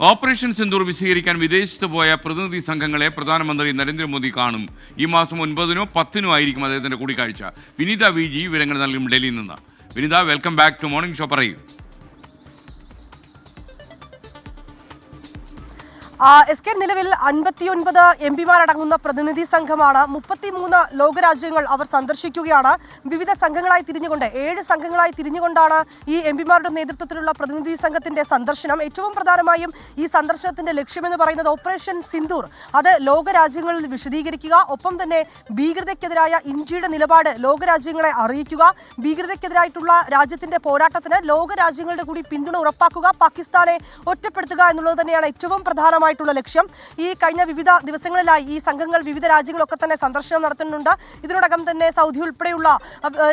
Operation Sindoor വിശദീകരിക്കാൻ വിദേശത്ത് പോയ പ്രതിനിധി സംഘങ്ങളെ പ്രധാനമന്ത്രി നരേന്ദ്രമോദി കാണും. ഈ മാസം 9-നോ 10-നോ ആയിരിക്കും അദ്ദേഹത്തിന്റെ കൂടിക്കാഴ്ച. വിനീത വി ജി വിവരങ്ങൾ നൽകും ഡൽഹിയിൽ നിന്ന്. Vineetha, welcome back to morning show. പറയൂ. നിലവിൽ 59 എംപിമാരടങ്ങുന്ന പ്രതിനിധി സംഘമാണ്. 33 ലോകരാജ്യങ്ങൾ അവർ സന്ദർശിക്കുകയാണ്. വിവിധ സംഘങ്ങളായി തിരിഞ്ഞുകൊണ്ട് 7 സംഘങ്ങളായി തിരിഞ്ഞുകൊണ്ടാണ് ഈ എംപിമാരുടെ നേതൃത്വത്തിലുള്ള പ്രതിനിധി സംഘത്തിന്റെ സന്ദർശനം. ഏറ്റവും പ്രധാനമായും ഈ സന്ദർശനത്തിന്റെ ലക്ഷ്യമെന്ന് പറയുന്നത് ഓപ്പറേഷൻ സിന്ദൂർ അത് ലോകരാജ്യങ്ങളിൽ വിശദീകരിക്കുക, ഒപ്പം തന്നെ ഭീകരതയ്ക്കെതിരായ ഇന്ത്യയുടെ നിലപാട് ലോകരാജ്യങ്ങളെ അറിയിക്കുക, ഭീകരതയ്ക്കെതിരായിട്ടുള്ള രാജ്യത്തിന്റെ പോരാട്ടത്തിന് ലോകരാജ്യങ്ങളുടെ കൂടി പിന്തുണ ഉറപ്പാക്കുക, പാകിസ്ഥാനെ ഒറ്റപ്പെടുത്തുക എന്നുള്ളത് തന്നെയാണ് ഏറ്റവും പ്രധാനമായിട്ടുള്ള ലക്ഷ്യം. ഈ കഴിഞ്ഞ വിവിധ ദിവസങ്ങളിലായി ഈ സംഘങ്ങൾ വിവിധ രാജ്യങ്ങളൊക്കെ തന്നെ സന്ദർശനം നടത്തുന്നുണ്ട്. ഇതിനോടകം തന്നെ സൗദി ഉൾപ്പെടെയുള്ള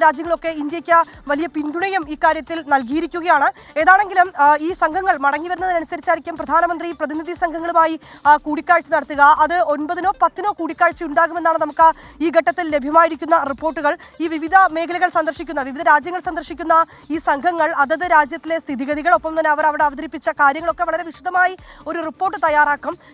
രാജ്യങ്ങളൊക്കെ ഇന്ത്യക്ക് വലിയ പിന്തുണയും ഇക്കാര്യത്തിൽ നൽകിയിരിക്കുകയാണ്. ഏതാണെങ്കിലും ഈ സംഘങ്ങൾ മടങ്ങി വരുന്നതിനനുസരിച്ചായിരിക്കും പ്രധാനമന്ത്രി പ്രതിനിധി സംഘങ്ങളുമായി കൂടിക്കാഴ്ച നടത്തുക. അത് 9-നോ 10-നോ കൂടിക്കാഴ്ച ഉണ്ടാകുമെന്നാണ് നമുക്ക് ഈ ഘട്ടത്തിൽ ലഭ്യമായിരിക്കുന്ന റിപ്പോർട്ടുകൾ. ഈ വിവിധ മേഖലകൾ സന്ദർശിക്കുന്ന, വിവിധ രാജ്യങ്ങൾ സന്ദർശിക്കുന്ന ഈ സംഘങ്ങൾ അതത് രാജ്യത്തിലെ സ്ഥിതിഗതികൾ, ഒപ്പം തന്നെ അവർ അവിടെ അവതരിപ്പിച്ച കാര്യങ്ങളൊക്കെ വളരെ വിശദമായി ഒരു റിപ്പോർട്ട് തയ്യാറാക്കും.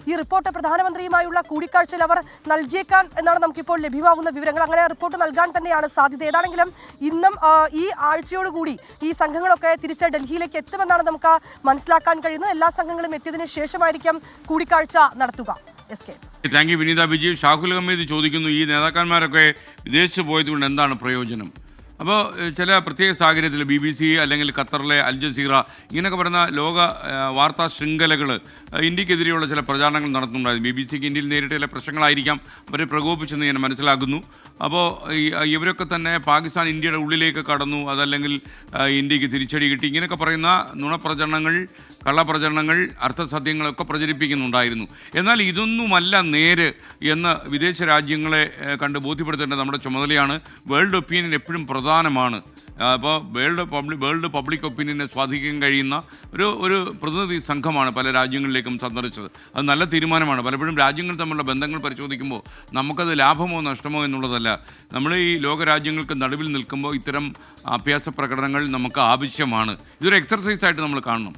ഈ റിപ്പോർട്ട് പ്രധാനമന്ത്രിയുമായുള്ള കൂടിക്കാഴ്ചയിൽ അവർ നൽകിയേക്കാൻ എന്നാണ് നമുക്കിപ്പോൾ ലഭ്യമാകുന്ന വിവരങ്ങൾ. അങ്ങനെ റിപ്പോർട്ട് നൽകാൻ തന്നെയാണ് സാധ്യത. ഏതാണെങ്കിലും ഇന്നും ഈ ആഴ്ചയോടുകൂടി ഈ സംഘങ്ങളൊക്കെ തിരിച്ച് ഡൽഹിയിലേക്ക് എത്തുമെന്നാണ് നമുക്ക് മനസ്സിലാക്കാൻ കഴിയുന്നത്. എല്ലാ സംഘങ്ങളും എത്തിയതിനു ശേഷമായിരിക്കും കൂടിക്കാഴ്ച നടത്തുക. താങ്ക് യു വിനീത വിജയ്. ഷാഹുൽ ഹമീദ് ചോദിക്കുന്നു, ഈ നേതാക്കന്മാരൊക്കെ വിദേശത്ത് പോയതുകൊണ്ട് എന്താണ് പ്രയോജനം? അപ്പോൾ ചില പ്രത്യേക സാഹചര്യത്തിൽ BBC അല്ലെങ്കിൽ ഖത്തറിലെ അൽ ജസീറ ഇങ്ങനെയൊക്കെ പറയുന്ന ലോക വാർത്താ ശൃംഖലകൾ ഇന്ത്യക്കെതിരെയുള്ള ചില പ്രചാരണങ്ങൾ നടത്തുന്നുണ്ടായിരുന്നു. BBCക്ക് ഇന്ത്യയിൽ നേരിട്ട് ചില പ്രശ്നങ്ങളായിരിക്കാം അവരെ പ്രകോപിച്ചെന്ന് ഞാൻ മനസ്സിലാക്കുന്നു. അപ്പോൾ ഇവരൊക്കെ തന്നെ പാകിസ്ഥാൻ ഇന്ത്യയുടെ ഉള്ളിലേക്ക് കടന്നു, അതല്ലെങ്കിൽ ഇന്ത്യക്ക് തിരിച്ചടി കിട്ടി, ഇങ്ങനെയൊക്കെ പറയുന്ന നുണപ്രചരണങ്ങൾ, കള്ളപ്രചരണങ്ങൾ, അർത്ഥസത്യങ്ങളൊക്കെ പ്രചരിപ്പിക്കുന്നുണ്ടായിരുന്നു. എന്നാൽ ഇതൊന്നുമല്ല നേര് എന്ന് വിദേശ രാജ്യങ്ങളെ കണ്ട് ബോധ്യപ്പെടുത്തേണ്ടത് നമ്മുടെ ചുമതലയാണ്. വേൾഡ് ഒപ്പീനിയൻ എപ്പോഴും പ്രധാനമാണ്. അപ്പോൾ വേൾഡ് പബ്ലിക് ഒപ്പീനിയനെ സ്വാധീനിക്കാൻ കഴിയുന്ന ഒരു പ്രതിനിധി സംഘമാണ് പല രാജ്യങ്ങളിലേക്കും സന്ദർശിച്ചത്. അത് നല്ല തീരുമാനമാണ്. പലപ്പോഴും രാജ്യങ്ങൾ തമ്മിലുള്ള ബന്ധങ്ങൾ പരിശോധിക്കുമ്പോൾ നമുക്കത് ലാഭമോ നഷ്ടമോ എന്നുള്ളതല്ല. നമ്മൾ ഈ ലോകരാജ്യങ്ങൾക്ക് നടുവിൽ നിൽക്കുമ്പോൾ ഇത്തരം അഭ്യാസ പ്രകടനങ്ങൾ നമുക്ക് ആവശ്യമാണ്. ഇതൊരു എക്സർസൈസായിട്ട് നമ്മൾ കാണണം.